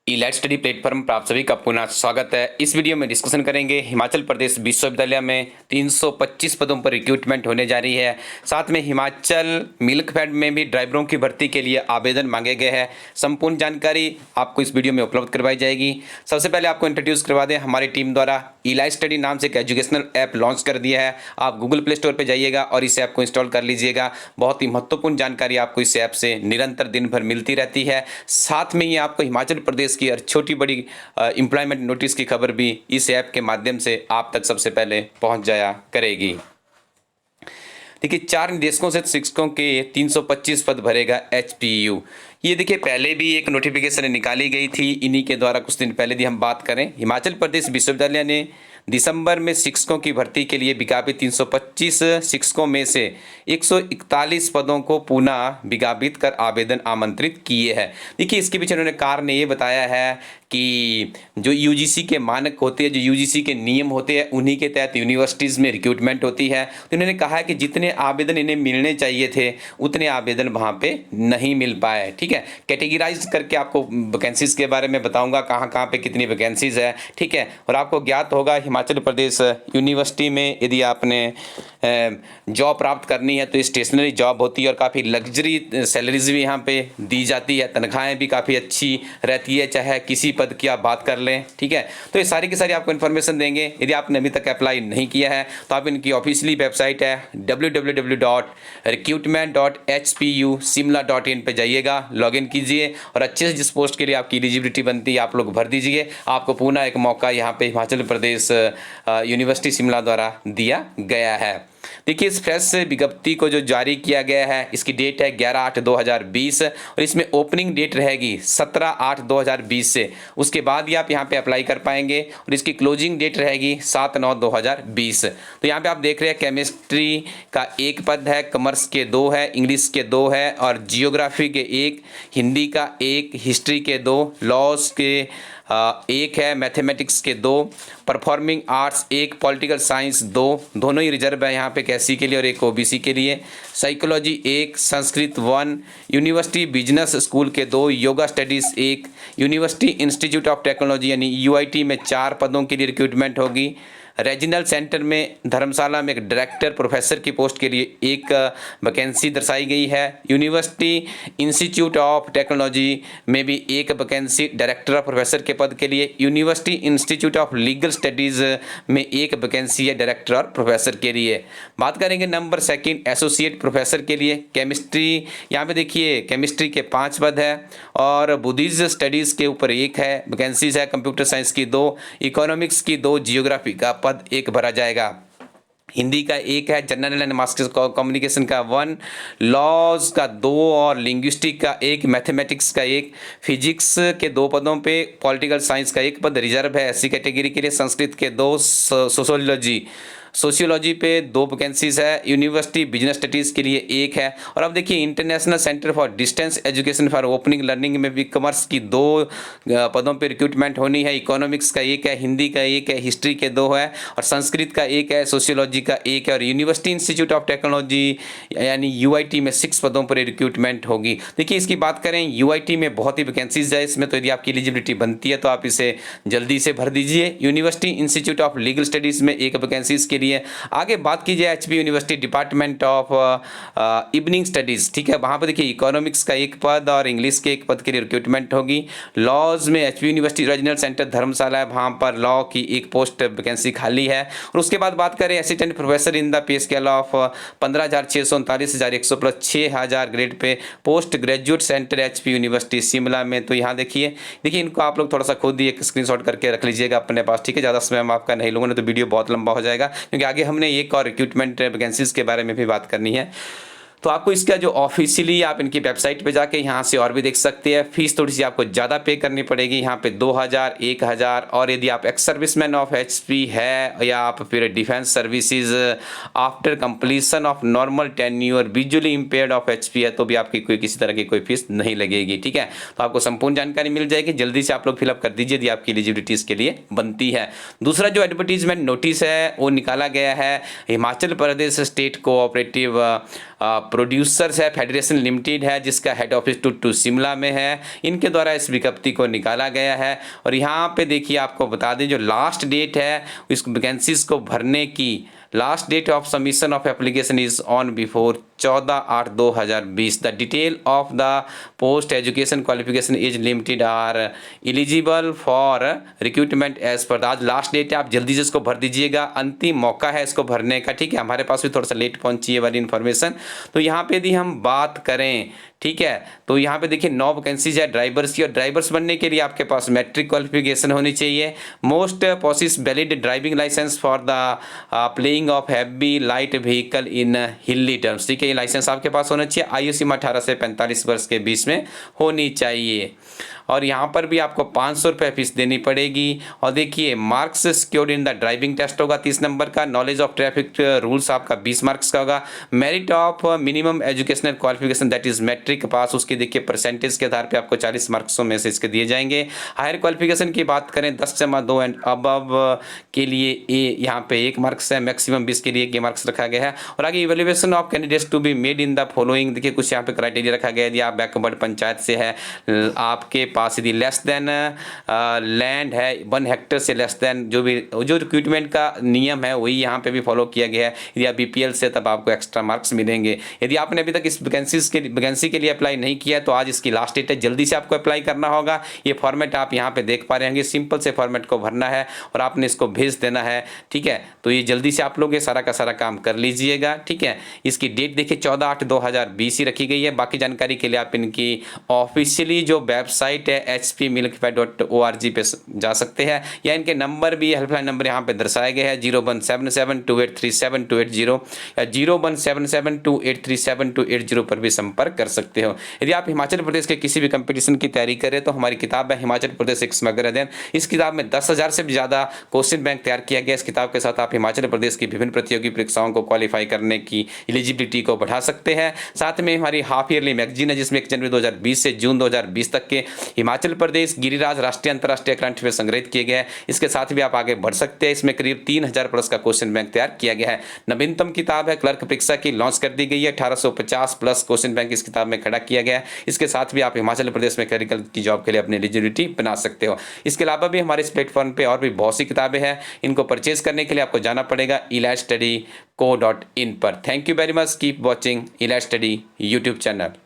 Elite study platform पर आप सभी का पुनः स्वागत है। इस वीडियो में डिस्कशन करेंगे हिमाचल प्रदेश विश्वविद्यालय में 325 पदों पर रिक्रूटमेंट होने जा रही है। साथ में हिमाचल मिल्कफेड में भी ड्राइवरों की भर्ती के लिए आवेदन मांगे गए हैं। संपूर्ण जानकारी आपको इस वीडियो में उपलब्ध करवाई जाएगी। सबसे पहले आपको इंट्रोड्यूस करवा दें, हमारी टीम द्वारा इलाइट स्टडी नाम से एक एजुकेशनल ऐप लॉन्च कर दिया है। आप गूगल प्ले स्टोर पर जाइएगा और इस ऐप को इंस्टॉल कर लीजिएगा। बहुत ही महत्वपूर्ण जानकारी आपको इस ऐप से निरंतर दिन भर मिलती रहती है। साथ में ये आपको हिमाचल प्रदेश की और छोटी बड़ी एम्प्लॉयमेंट नोटिस की खबर भी इस ऐप के माध्यम से आप तक सबसे पहले पहुंच जाया करेगी। देखिए, 4 निर्देशकों से शिक्षकों के 325 पद भरेगा एचपीयू। ये देखिए, पहले भी एक नोटिफिकेशन निकाली गई थी इन्हीं के द्वारा। कुछ दिन पहले यदि हम बात करें, हिमाचल प्रदेश विश्वविद्यालय ने दिसंबर में शिक्षकों की भर्ती के लिए विज्ञापित 325 शिक्षकों में से 141 पदों को पुनः विज्ञापित कर आवेदन आमंत्रित किए हैं। देखिए, इसके पीछे उन्होंने कारण ये बताया है कि जो यूजीसी के मानक होते हैं, जो यूजीसी के नियम होते हैं, उन्हीं के तहत यूनिवर्सिटीज़ में रिक्रूटमेंट होती है। तो इन्होंने कहा है कि जितने आवेदन इन्हें मिलने चाहिए थे उतने आवेदन वहाँ पे नहीं मिल पाए। ठीक है, कैटेगराइज करके आपको वैकेंसीज के बारे में बताऊंगा, कहाँ कहाँ पे कितनी वैकेंसीज है। ठीक है, और आपको ज्ञात होगा हिमाचल प्रदेश यूनिवर्सिटी में यदि आपने जॉब प्राप्त करनी है तो स्टेशनरी जॉब होती है और काफ़ी लग्जरी सैलरीज भी यहाँ पे दी जाती है। तनख्वाहें भी काफ़ी अच्छी रहती है, चाहे किसी पद की आप बात कर लें। ठीक है, तो ये सारी की सारी आपको इन्फॉर्मेशन देंगे। यदि आपने अभी तक अप्लाई नहीं किया है तो आप इनकी ऑफिशियली वेबसाइट है www.recruitment.hpushimla.in पे जाइएगा, लॉगिन कीजिए और अच्छे से जिस पोस्ट के लिए आपकी एलिजिबिलिटी बनती है आप लोग भर दीजिए। आपको पुनः एक मौका यहाँ पे हिमाचल प्रदेश यूनिवर्सिटी शिमला द्वारा दिया गया है। देखिए, इस फ्रेश विज्ञप्ति को जो जारी किया गया है, इसकी डेट है 11/8/2020 और इसमें ओपनिंग डेट रहेगी 17/8/2020 से। उसके बाद ही आप यहाँ पे अप्लाई कर पाएंगे और इसकी क्लोजिंग डेट रहेगी 7/9/2020। तो यहाँ पे आप देख रहे हैं केमिस्ट्री का 1 पद है, कॉमर्स के 2 है, इंग्लिश के 2 है और जियोग्राफी के 1, हिंदी का 1, हिस्ट्री के 2, लॉज के 1 है, मैथमेटिक्स के 2, परफॉर्मिंग आर्ट्स 1, पॉलिटिकल साइंस 2, दोनों ही रिजर्व है यहाँ पे, कैसी के लिए और एक ओबीसी के लिए। Psychology 1, Sanskrit 1, university business school के 2, yoga studies 1, university institute of technology यानी यूआईटी में 4 पदों के लिए रिक्रूटमेंट होगी। रीजनल सेंटर में धर्मशाला में एक डायरेक्टर प्रोफेसर की पोस्ट के लिए 1 वैकेंसी दर्शाई गई है। यूनिवर्सिटी इंस्टीट्यूट ऑफ टेक्नोलॉजी में भी 1 वैकेंसी डायरेक्टर ऑफ प्रोफेसर के पद के लिए। University institute of legal studies में 1 वैकेंसी है डायरेक्टर और प्रोफेसर के लिए। बात करेंगे नंबर 2 एसोसिएट प्रोफेसर के लिए। केमिस्ट्री, यहाँ पे देखिए केमिस्ट्री के 5 पद है और बुद्धिज्म स्टडीज़ के ऊपर 1 है वैकेंसीज है। कंप्यूटर साइंस की 2, इकोनॉमिक्स की 2, जियोग्राफी का पद 1 भरा जाएगा। हिंदी का 1 है, जनरल एंड मास कम्युनिकेशन का 1, लॉज का 2 और लिंग्विस्टिक का 1, मैथमेटिक्स का 1, फिजिक्स के 2 पदों पे, पॉलिटिकल साइंस का 1 पद रिजर्व है एससी कैटेगरी के लिए। संस्कृत के 2, सोशियोलॉजी पे 2 वैकेंसीज है। यूनिवर्सिटी बिजनेस स्टडीज़ के लिए 1 है। और अब देखिए, international centre for distance education for opening learning में भी कॉमर्स की 2 पदों पे रिक्रूटमेंट होनी है। इकोनॉमिक्स का 1 है, हिंदी का 1 है, हिस्ट्री के 2 है और संस्कृत का 1 है, सोशियोलॉजी का 1 है और यूनिवर्सिटी इंस्टीट्यूट ऑफ टेक्नोलॉजी यानी यूआईटी में 6 पदों पर रिक्रूटमेंट होगी। देखिए, इसकी बात करें यूआईटी में बहुत ही वैकेंसीज है इसमें, तो यदि आपकी एलिजिबिलिटी बनती है तो आप इसे जल्दी से भर दीजिए। University institute of legal studies में 1 वैकेंसीज के लिए। आगे बात कीजिए HP university department of evening studies. ठीक है, वहाँ पर देखिए इकोनॉमिक्स का 1 पद और इंग्लिश के 1 पद के लिए रिक्रूटमेंट होगी। लॉज में एचपी यूनिवर्सिटी रीजनल सेंटर धर्मशाला है, वहाँ पर लॉ की 1 पोस्ट वैकेंसी खाली है। और उसके बाद बात करें assistant professor in the pay scale of 15,639 plus 6,000 grade pay post graduate centre HP university Shimla में। तो यहाँ देखिए इनको आप लोग थोड़ा सा खुद ही एक स्क्रीनशॉट करके रख लीजिएगा अपने पास। ठीक है, ज़्यादा समय हम आपका नहीं लूँगा, तो वीडियो बहुत लंबा हो जाएगा, क्योंकि आगे हमने एक और रिक्रूटमेंट वैकेंसीज के बारे में भी बात करनी है। तो आपको इसका जो ऑफिशियली आप इनकी वेबसाइट पे जाके यहाँ से और भी देख सकते हैं। फीस थोड़ी सी आपको ज़्यादा पे करनी पड़ेगी, यहाँ पे 2,000, 1,000 और यदि आप एक्स सर्विसमैन ऑफ एचपी है या आप फिर defence services after completion of normal tenure visually impaired of HP है तो भी आपकी कोई किसी तरह की कोई फीस नहीं लगेगी। ठीक है, तो आपको संपूर्ण जानकारी मिल जाएगी, जल्दी से आप लोग फिलअप कर दीजिए यदि आपकी एलिजिबिलिटीज़ के लिए बनती है। दूसरा जो एडवर्टीजमेंट नोटिस है वो निकाला गया है Himachal Pradesh state cooperative producers है फेडरेशन लिमिटेड है, जिसका हेड ऑफिस टू शिमला में है, इनके द्वारा इस विज्ञप्ति को निकाला गया है। और यहाँ पे देखिए आपको बता दें जो लास्ट डेट है इस वैकेंसीज को भरने की, last date of submission of application is on before 14/8/2020। The detail of the post education qualification age limited are eligible for recruitment age पर। आज लास्ट डेट है, आप जल्दी से इसको भर दीजिएगा, अंतिम मौका है इसको भरने का। ठीक है, हमारे पास भी थोड़ा सा लेट पहुंची है वाली इन्फॉर्मेशन। तो यहाँ पे यदि हम बात करें, ठीक है, तो यहाँ पे देखिए 9 वैकेंसीज है ड्राइवर्स की, और ड्राइवर्स बनने के लिए आपके पास मैट्रिक क्वालिफिकेशन होनी चाहिए। Most possess valid driving licence for the playing of heavy light vehicle in hilly terms. ठीक है, ये लाइसेंस आपके पास होना चाहिए। आयु सीमा 18 से 45 वर्ष के बीच में होनी चाहिए। और यहाँ पर भी आपको 500 रुपये फीस देनी पड़ेगी। और देखिए marks secured in the driving test होगा 30 नंबर का। नॉलेज ऑफ ट्रैफिक रूल्स आपका 20 मार्क्स का होगा। Merit of minimum educational qualification that is matric pass, उसकी देखिए परसेंटेज के आधार पे आपको 40 मार्क्सों में से इसके दिए जाएंगे। हायर क्वालिफिकेशन की बात करें 10/2 एंड अबव के लिए यहाँ पे 1 मार्क्स है, मैक्सिमम 20 के लिए 1 मार्क्स रखा गया है। और आगे evaluation of candidates to be made in the following, देखिए कुछ यहाँ पे क्राइटेरिया रखा गया है। यदि आप बैकवर्ड पंचायत से है, आपके पास यदि लेस देन लैंड है 1 हेक्टेयर से लेस देन, जो रिक्रूटमेंट का नियम है वही यहाँ पे भी फॉलो किया गया है। यदि आप बीपीएल से तब आपको एक्स्ट्रा मार्क्स मिलेंगे। यदि आपने अभी तक इस वैकेंसी के लिए अप्लाई नहीं किया है तो आज इसकी लास्ट डेट है, जल्दी से आपको अप्लाई करना होगा। ये फॉर्मेट आप यहाँ पे देख पा रहे होंगे, सिंपल से फॉर्मेट को भरना है और आपने इसको भेज देना है। ठीक है, तो ये जल्दी से आप लोग ये सारा का सारा काम कर लीजिएगा। ठीक है, इसकी डेट देखिए 14/8/2020 ही रखी गई है। बाकी जानकारी के लिए आप इनकी ऑफिशियली जो वेबसाइट है hpmilkfed.org पे जा सकते हैं, या इनके नंबर भी, हेल्पलाइन नंबर यहाँ पे दर्शाए गए हैं 0177283728 या 0177283728 पर भी संपर्क कर सकते हो। यदि आप हिमाचल प्रदेश के किसी भी कंपटीशन की तैयारी करें तो हमारी किताब है हिमाचल प्रदेश एक समग्र अध्ययन। इस किताब में 10,000 से भी ज़्यादा क्वेश्चन बैंक तैयार किया गया। इस किताब के साथ आप हिमाचल प्रदेश की विभिन्न प्रतियोगी परीक्षाओं को क्वालिफाई करने की एलिजिबिलिटी को बढ़ा सकते हैं। साथ में हमारी हाफ ईयरली मैगजीन है जिसमें 1 जनवरी 2020 से जून 2020 तक के हिमाचल प्रदेश गिरिराज राष्ट्रीय अंतर्राष्ट्रीय करंट अफेयर संग्रहित किए गए हैं। इसके साथ भी आप आगे बढ़ सकते हैं। इसमें करीब 3000 प्लस का क्वेश्चन बैंक तैयार किया गया है। नवीनतम किताब है क्लर्क परीक्षा की, लॉन्च कर दी गई है। 1850 प्लस क्वेश्चन बैंक इस किताब में खड़ा किया गया है। इसके साथ भी आप हिमाचल प्रदेश में क्लरिकल की जॉब के लिए अपनी एलिजिबिलिटी बना सकते हो। इसके अलावा भी हमारे इस प्लेटफॉर्म पे और भी बहुत सी किताबें हैं। इनको परचेज करने के लिए आपको जाना पड़ेगा elitestudy.co.in पर। Thank you very much, keep watching elite study YouTube channel.